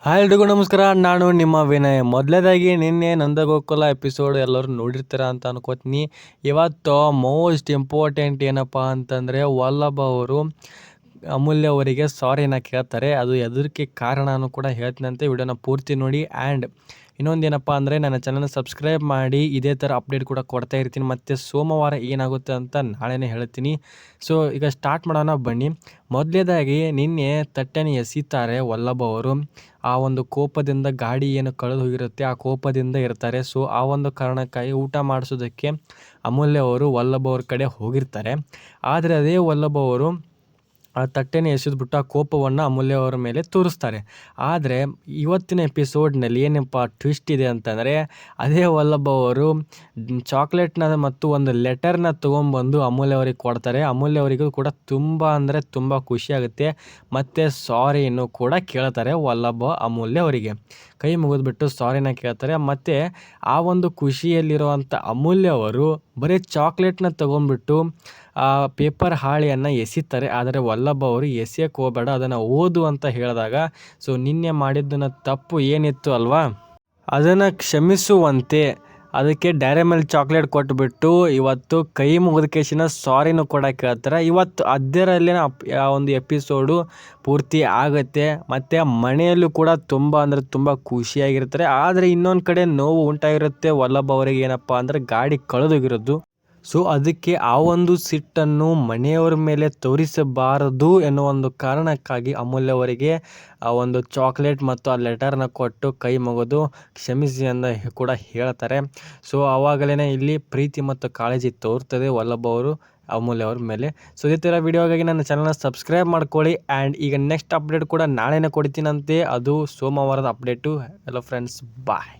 Hi ಎಲ್ರಿಗೂ ನಮಸ್ಕಾರ. ನಾನು ನಿಮ್ಮ ವಿನಯ್. ಮೊದಲನೇದಾಗಿ ನಿನ್ನೆ ನಂದಗೋಕುಲ ಎಪಿಸೋಡ್ ಎಲ್ಲರೂ ನೋಡಿರ್ತೀರ ಅಂತ ಅನ್ಕೋತೀನಿ. ಇವತ್ತು ಮೋಸ್ಟ್ ಇಂಪಾರ್ಟೆಂಟ್ ಏನಪ್ಪ ಅಂತಂದರೆ ವಲ್ಲಭ ಅವರು ಅಮೂಲ್ಯ ಅವರಿಗೆ ಸಾರಿನ ಕೇಳ್ತಾರೆ. ಅದು ಎದಕ್ಕೆ ಕಾರಣನೂ ಕೂಡ ಹೇಳ್ತೀನಂತೆ, ವಿಡಿಯೋನ ಪೂರ್ತಿ ನೋಡಿ. ಆ್ಯಂಡ್ ಇನ್ನೊಂದೇನಪ್ಪ ಅಂದರೆ ನನ್ನ ಚಾನಲ್ನ ಸಬ್ಸ್ಕ್ರೈಬ್ ಮಾಡಿ, ಇದೇ ಥರ ಅಪ್ಡೇಟ್ ಕೂಡ ಕೊಡ್ತಾ ಇರ್ತೀನಿ. ಮತ್ತು ಸೋಮವಾರ ಏನಾಗುತ್ತೆ ಅಂತ ನಾಳೆನೇ ಹೇಳ್ತೀನಿ. ಸೊ ಈಗ ಸ್ಟಾರ್ಟ್ ಮಾಡೋಣ ಬನ್ನಿ. ಮೊದಲನೇದಾಗಿ ನಿನ್ನೆ ತಟ್ಟೆನ ಎಸಿತಾರೆ ವಲ್ಲಭ ಅವರು. ಆ ಒಂದು ಕೋಪದಿಂದ ಗಾಡಿ ಏನು ಕಳೆದು ಹೋಗಿರುತ್ತೆ, ಆ ಕೋಪದಿಂದ ಇರ್ತಾರೆ. ಸೊ ಆ ಒಂದು ಕಾರಣಕ್ಕಾಗಿ ಊಟ ಮಾಡಿಸೋದಕ್ಕೆ ಅಮೂಲ್ಯ ಅವರು ವಲ್ಲಭ ಅವ್ರ ಕಡೆ ಹೋಗಿರ್ತಾರೆ. ಆದರೆ ಅದೇ ವಲ್ಲಭ ಅವರು ಆ ತಟ್ಟೆನ ಎಸೆದ್ಬಿಟ್ಟು ಆ ಕೋಪವನ್ನು ಅಮೂಲ್ಯ ಅವರ ಮೇಲೆ ತೋರಿಸ್ತಾರೆ. ಆದರೆ ಇವತ್ತಿನ ಎಪಿಸೋಡ್ನಲ್ಲಿ ಏನಪ್ಪ ಟ್ವಿಸ್ಟ್ ಇದೆ ಅಂತಂದರೆ, ಅದೇ ವಲ್ಲಭ ಅವರು ಚಾಕ್ಲೇಟ್ನ ಮತ್ತು ಒಂದು ಲೆಟರ್ನ ತೊಗೊಂಬಂದು ಅಮೂಲ್ಯ ಅವರಿಗೆ ಕೊಡ್ತಾರೆ. ಅಮೂಲ್ಯ ಅವರಿಗೂ ಕೂಡ ತುಂಬ ಅಂದರೆ ತುಂಬ ಖುಷಿಯಾಗುತ್ತೆ. ಮತ್ತು ಸಾರಿನೂ ಕೂಡ ಕೇಳ್ತಾರೆ ವಲ್ಲಭ ಅಮೂಲ್ಯ ಅವರಿಗೆ. ಕೈ ಮುಗಿದ್ಬಿಟ್ಟು ಸಾರಿನ ಕೇಳ್ತಾರೆ. ಮತ್ತು ಆ ಒಂದು ಖುಷಿಯಲ್ಲಿರುವಂಥ ಅಮೂಲ್ಯ ಅವರು ಬರೀ ಚಾಕ್ಲೇಟ್ನ ತೊಗೊಂಡ್ಬಿಟ್ಟು ಆ ಪೇಪರ್ ಹಾಳೆಯನ್ನು ಎಸಿತಾರೆ. ಆದರೆ ವಲ್ಲಭ ಅವರು ಎಸೆಯಕ್ಕೆ ಹೋಗಬೇಡ, ಅದನ್ನು ಓದು ಅಂತ ಹೇಳಿದಾಗ, ಸೊ ನಿನ್ನೆ ಮಾಡಿದ್ದನ್ನ ತಪ್ಪು ಏನಿತ್ತು ಅಲ್ವಾ, ಅದನ್ನು ಕ್ಷಮಿಸುವಂತೆ ಅದಕ್ಕೆ ಡೈರಿ ಮಿಲ್ಕ್ ಚಾಕ್ಲೇಟ್ ಕೊಟ್ಬಿಟ್ಟು ಇವತ್ತು ಕೈ ಮುಗಿದ ಕೇಸಿನ ಸಾರಿನೂ ಕೂಡ ಕೇಳ್ತಾರೆ. ಇವತ್ತು ಅದರಲ್ಲಿನ ಆ ಒಂದು ಎಪಿಸೋಡು ಪೂರ್ತಿ ಆಗುತ್ತೆ. ಮತ್ತು ಮನೆಯಲ್ಲೂ ಕೂಡ ತುಂಬ ಅಂದರೆ ತುಂಬ ಖುಷಿಯಾಗಿರ್ತಾರೆ. ಆದರೆ ಇನ್ನೊಂದು ಕಡೆ ನೋವು ಉಂಟಾಗಿರುತ್ತೆ ವಲ್ಲಭ ಅವರಿಗೆ. ಏನಪ್ಪ ಅಂದರೆ ಗಾಡಿ ಕಳೆದೋಗಿರೋದು. ಸೊ ಅದಕ್ಕೆ ಆ ಒಂದು ಸಿಟ್ಟನ್ನು ಮನೆಯವರ ಮೇಲೆ ತೋರಿಸಬಾರದು ಎನ್ನುವ ಒಂದು ಕಾರಣಕ್ಕಾಗಿ ಅಮೂಲ್ಯ ಅವರಿಗೆ ಆ ಒಂದು ಚಾಕ್ಲೇಟ್ ಮತ್ತು ಆ ಲೆಟರ್ನ ಕೊಟ್ಟು ಕೈ ಮುಗಿದು ಕ್ಷಮಿಸಿ ಅಂತ ಕೂಡ ಹೇಳ್ತಾರೆ. ಸೊ ಆವಾಗಲೇ ಇಲ್ಲಿ ಪ್ರೀತಿ ಮತ್ತು ಕಾಳಜಿ ತೋರ್ತದೆ ವಲ್ಲಭ ಅವರು ಅಮೂಲ್ಯ ಅವ್ರ ಮೇಲೆ. ಸೊ ಇದೇ ಥರ ವಿಡಿಯೋಗಾಗಿ ನನ್ನ ಚಾನಲ್ನ ಸಬ್ಸ್ಕ್ರೈಬ್ ಮಾಡ್ಕೊಳ್ಳಿ. ಆ್ಯಂಡ್ ಈಗ ನೆಕ್ಸ್ಟ್ ಅಪ್ಡೇಟ್ ಕೂಡ ನಾಳೆನೇ ಕೊಡ್ತೀನಂತೆ, ಅದು ಸೋಮವಾರದ ಅಪ್ಡೇಟು. ಹಲೋ ಫ್ರೆಂಡ್ಸ್, ಬಾಯ್.